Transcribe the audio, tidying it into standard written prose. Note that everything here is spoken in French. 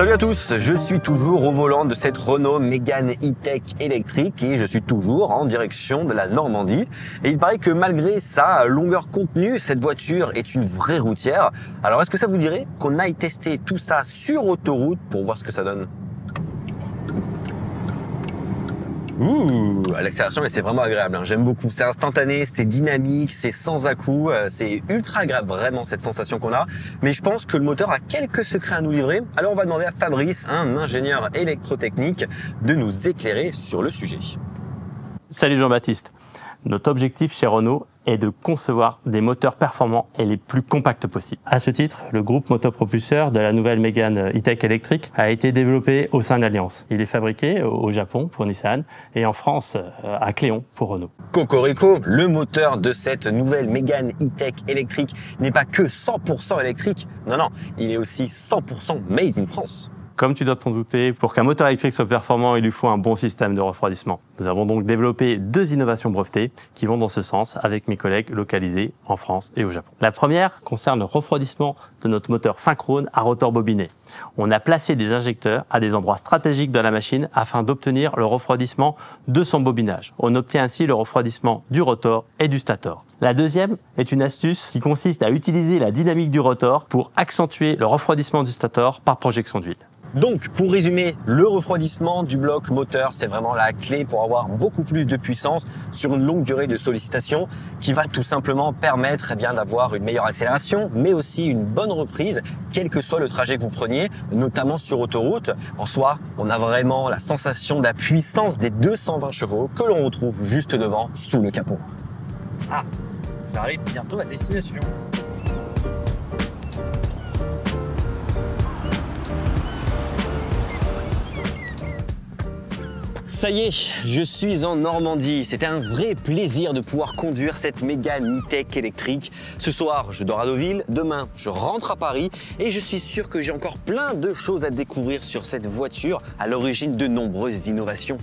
Salut à tous, je suis toujours au volant de cette Renault Mégane E-Tech électrique et je suis toujours en direction de la Normandie. Et il paraît que malgré sa longueur contenue, cette voiture est une vraie routière. Alors est-ce que ça vous dirait qu'on aille tester tout ça sur autoroute pour voir ce que ça donne ? Ouh, à l'accélération, mais c'est vraiment agréable, hein. J'aime beaucoup. C'est instantané, c'est dynamique, c'est sans à-coups, c'est ultra agréable vraiment cette sensation qu'on a. Mais je pense que le moteur a quelques secrets à nous livrer. Alors on va demander à Fabrice, un ingénieur électrotechnique, de nous éclairer sur le sujet. Salut Jean-Baptiste. Notre objectif chez Renault est de concevoir des moteurs performants et les plus compacts possibles. À ce titre, le groupe motopropulseur de la nouvelle Mégane E-Tech électrique a été développé au sein de l'Alliance. Il est fabriqué au Japon pour Nissan et en France à Cléon pour Renault. Cocorico, le moteur de cette nouvelle Mégane E-Tech électrique n'est pas que 100% électrique. Non, il est aussi 100% made in France. Comme tu dois t'en douter, pour qu'un moteur électrique soit performant, il lui faut un bon système de refroidissement. Nous avons donc développé 2 innovations brevetées qui vont dans ce sens avec mes collègues localisés en France et au Japon. La première concerne le refroidissement de notre moteur synchrone à rotor bobiné. On a placé des injecteurs à des endroits stratégiques de la machine afin d'obtenir le refroidissement de son bobinage. On obtient ainsi le refroidissement du rotor et du stator. La deuxième est une astuce qui consiste à utiliser la dynamique du rotor pour accentuer le refroidissement du stator par projection d'huile. Donc, pour résumer, le refroidissement du bloc moteur, c'est vraiment la clé pour avoir beaucoup plus de puissance sur une longue durée de sollicitation qui va tout simplement permettre d'avoir une meilleure accélération, mais aussi une bonne reprise, quel que soit le trajet que vous preniez, notamment sur autoroute. En soi, on a vraiment la sensation de la puissance des 220 chevaux que l'on retrouve juste devant, sous le capot. Ah, j'arrive bientôt à destination. Ça y est, je suis en Normandie. C'était un vrai plaisir de pouvoir conduire cette Mégane E-Tech électrique. Ce soir, je dors à Deauville. Demain, je rentre à Paris. Et je suis sûr que j'ai encore plein de choses à découvrir sur cette voiture à l'origine de nombreuses innovations.